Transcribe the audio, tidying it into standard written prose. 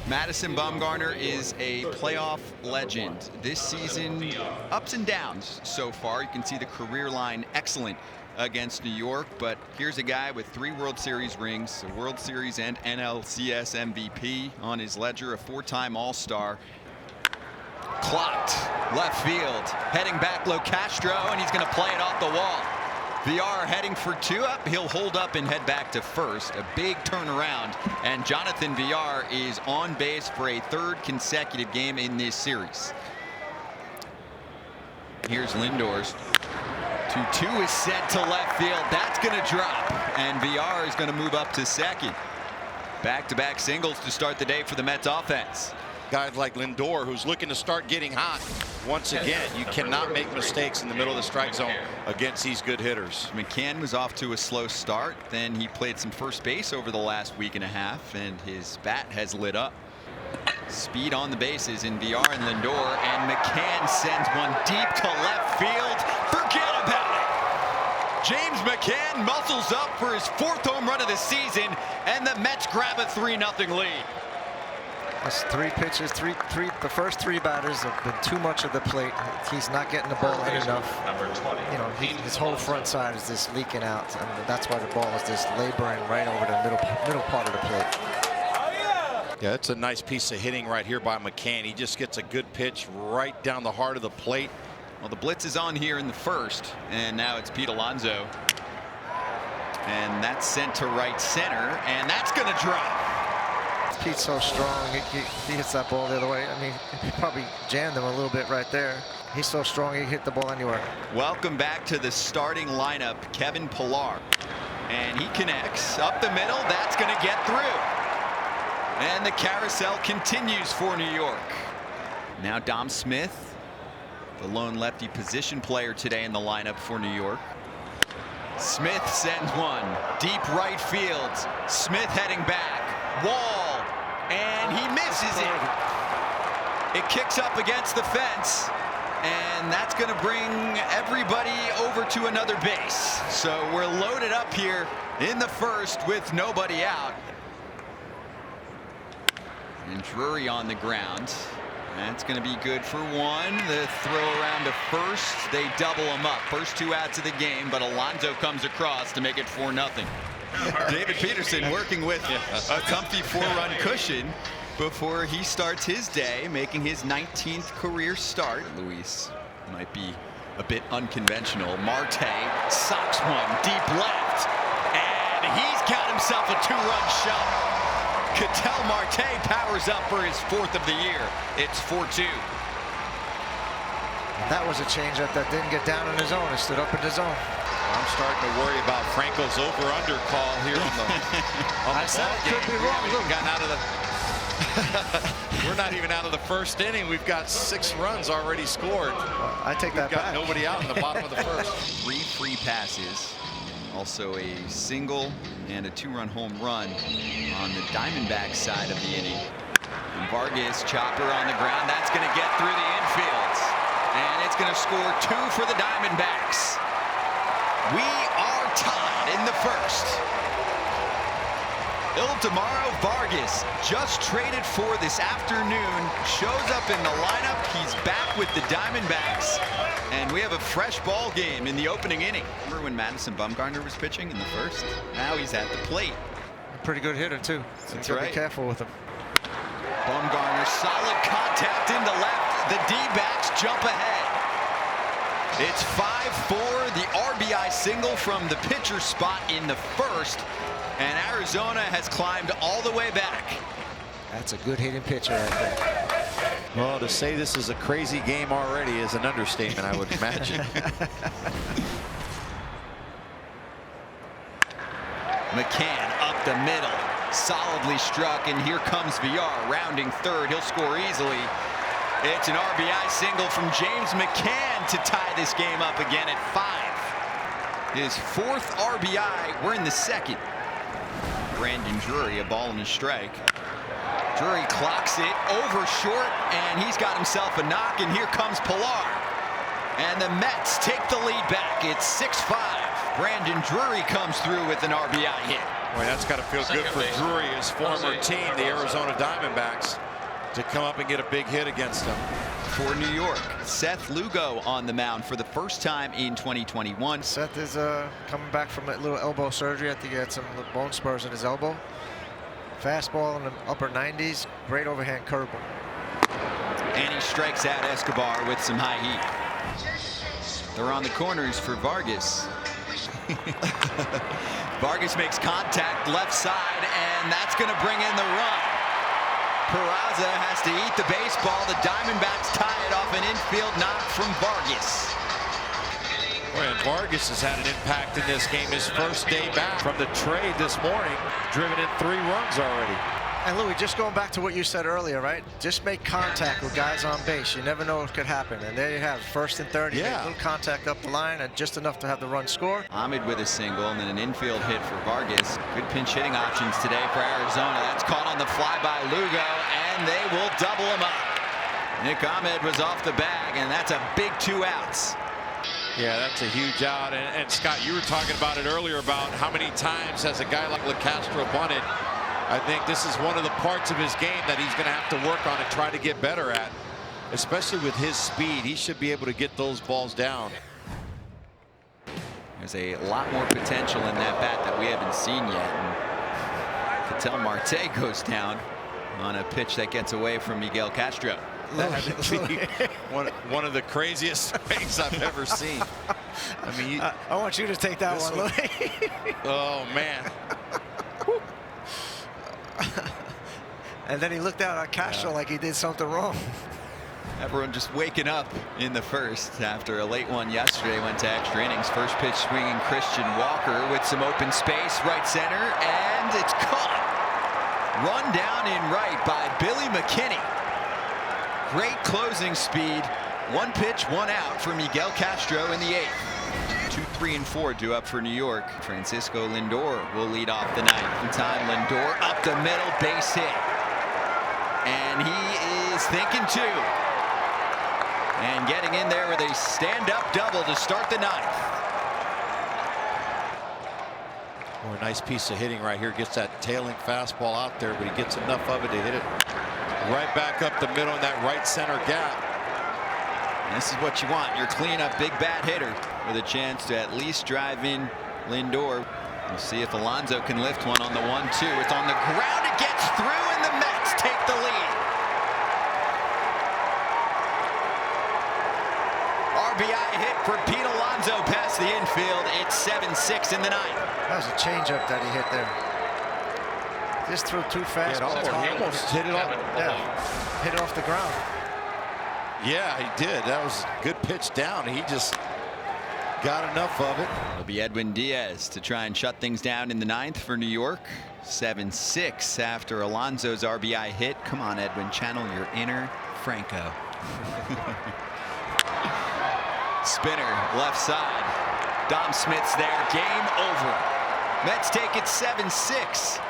Madison Bumgarner is a playoff legend. This season, ups and downs so far. You can see the career line excellent against New York, but here's a guy with 3 World Series rings, a World Series and NLCS MVP on his ledger, a 4-time All-Star. Clocked, left field, heading back LoCastro, and he's going to play it off the wall. VR heading for 2 up. He'll hold up and head back to first. A big turnaround, and Jonathan VR is on base for a 3rd consecutive game in this series. Here's Lindor's 2-2 is sent to left field. That's going to drop, and VR is going to move up to second. Back-to-back singles to start the day for the Mets offense. Guys like Lindor, who's looking to start getting hot once again. You cannot make mistakes in the middle of the strike zone against these good hitters. McCann was off to a slow start. Then he played some first base over the last week and a half, and his bat has lit up. Speed on the bases in VR and Lindor, and McCann sends one deep to left field. Forget about it. James McCann muscles up for his 4th home run of the season, and the Mets grab a 3-0 lead. That's 3 pitches, the first 3 batters have been too much of the plate. He's not getting the ball in enough. You know, his whole front side is just leaking out, and that's why the ball is just laboring right over the middle part of the plate. Yeah, it's a nice piece of hitting right here by McCann. He just gets a good pitch right down the heart of the plate. Well, the blitz is on here in the first, and now it's Pete Alonso. And that's sent to right center, and that's going to drop. Pete's so strong. He hits that ball the other way. I mean, he probably jammed him a little bit right there. He's so strong, he hit the ball anywhere. Welcome back to the starting lineup, Kevin Pillar. And he connects up the middle. That's going to get through. And the carousel continues for New York. Now Dom Smith, the lone lefty position player today in the lineup for New York. Smith sends one deep right field. Smith heading back. Wall, and he misses it. It kicks up against the fence, and that's going to bring everybody over to another base. So we're loaded up here in the first with nobody out. And Drury on the ground. That's going to be good for 1. The throw around to first. They double him up. First 2 outs of the game, but Alonso comes across to make it 4-0. David Peterson working with a comfy 4-run cushion before he starts his day, making his 19th career start. Luis might be a bit unconventional. Marte socks one deep left, and he's got himself a 2-run shot. Ketel Marte powers up for his 4th of the year. It's 4-2. That was a changeup that didn't get down in the zone. It stood up in the zone. I'm starting to worry about Franco's over/under call here on the I said it could be wrong. We've gotten out of the we're not even out of the first inning. We've got 6 runs already scored. I take that We've got back. nobody out in the bottom of the first. 3 free passes. Also a single and a 2-run home run on the Diamondbacks side of the inning. And Vargas, chopper on the ground. That's going to get through the infield. And it's going to score 2 for the Diamondbacks. We are tied in the first. Ildemaro Vargas, just traded for this afternoon, shows up in the lineup. He's back with the Diamondbacks, and we have a fresh ball game in the opening inning. Remember when Madison Bumgarner was pitching in the first? Now he's at the plate. Pretty good hitter too. So That's you gotta right. Be careful with him. Bumgarner, solid contact into left. The D-backs jump ahead. It's 5-4, the RBI single from the pitcher spot in the first, and Arizona has climbed all the way back. That's a good hitting pitcher right there. Well, to say this is a crazy game already is an understatement, I would imagine. McCann up the middle, solidly struck, and here comes VR rounding third. He'll score easily. It's an RBI single from James McCann to tie this game up again at 5. His 4th RBI. We're in the second. Brandon Drury, a ball and a strike. Drury clocks it over short, and he's got himself a knock, and here comes Pillar. And the Mets take the lead back. It's 6-5. Brandon Drury comes through with an RBI hit. Boy, that's got to feel good for Drury, his former team, the Arizona Diamondbacks, to come up and get a big hit against him. For New York, Seth Lugo on the mound for the first time in 2021. Seth is coming back from a little elbow surgery. I think he had some bone spurs in his elbow. Fastball in the upper 90s. Great overhand curveball. And he strikes out Escobar with some high heat. They're on the corners for Vargas. Vargas makes contact left side, and that's going to bring in the run. Peraza has to eat the baseball. The Diamondbacks tie it off an infield knock from Vargas. Boy, and Vargas has had an impact in this game. His first day back from the trade this morning, driven in 3 runs already. And Louis, just going back to what you said earlier, right? Just make contact with guys on base. You never know what could happen. And there you have first and third. He made a little contact up the line and just enough to have the run score. Ahmed with a single and then an infield hit for Vargas. Good pinch hitting options today for Arizona. That's caught on the fly by Lugo, and they will double him up. Nick Ahmed was off the bag, and that's a big 2 outs. Yeah, that's a huge out. And Scott, you were talking about it earlier about how many times has a guy like LeCastro bunted. I think this is one of the parts of his game that he's going to have to work on and try to get better at, especially with his speed. He should be able to get those balls down. There's a lot more potential in that bat that we haven't seen yet. And Ketel Marte goes down on a pitch that gets away from Miguel Castro. one of the craziest things I've ever seen. I mean, I want you to take that one, Louis. Oh, man. And then he looked out on Castro like he did something wrong. Everyone just waking up in the first after a late one yesterday. Went to extra innings. First pitch swinging Christian Walker with some open space right center, and it's caught. Run down in right by Billy McKinney. Great closing speed. 1 pitch, 1 out for Miguel Castro in the 8th. 2, 3, and 4 due up for New York. Francisco Lindor will lead off the 9th. In time, Lindor up the middle, base hit. And he is thinking too. And getting in there with a stand-up double to start the 9th. Oh, a nice piece of hitting right here. Gets that tailing fastball out there, but he gets enough of it to hit it right back up the middle in that right center gap. And this is what you want. Your cleanup big bat hitter with a chance to at least drive in Lindor. We'll see if Alonso can lift one on the 1-2. It's on the ground. It gets through, and the Mets take the lead. RBI hit for Pete Alonso past the infield. It's 7-6 in the 9th. That was a changeup that he hit there. Just threw too fast. He almost hit it off. Yeah, hit it off the ground. Yeah, he did. That was a good pitch down. He just got enough of it. It'll be Edwin Diaz to try and shut things down in the 9th for New York. 7-6 after Alonso's RBI hit. Come on, Edwin, channel your inner Franco. Spinner left side. Dom Smith's there. Game over. Mets take it 7-6.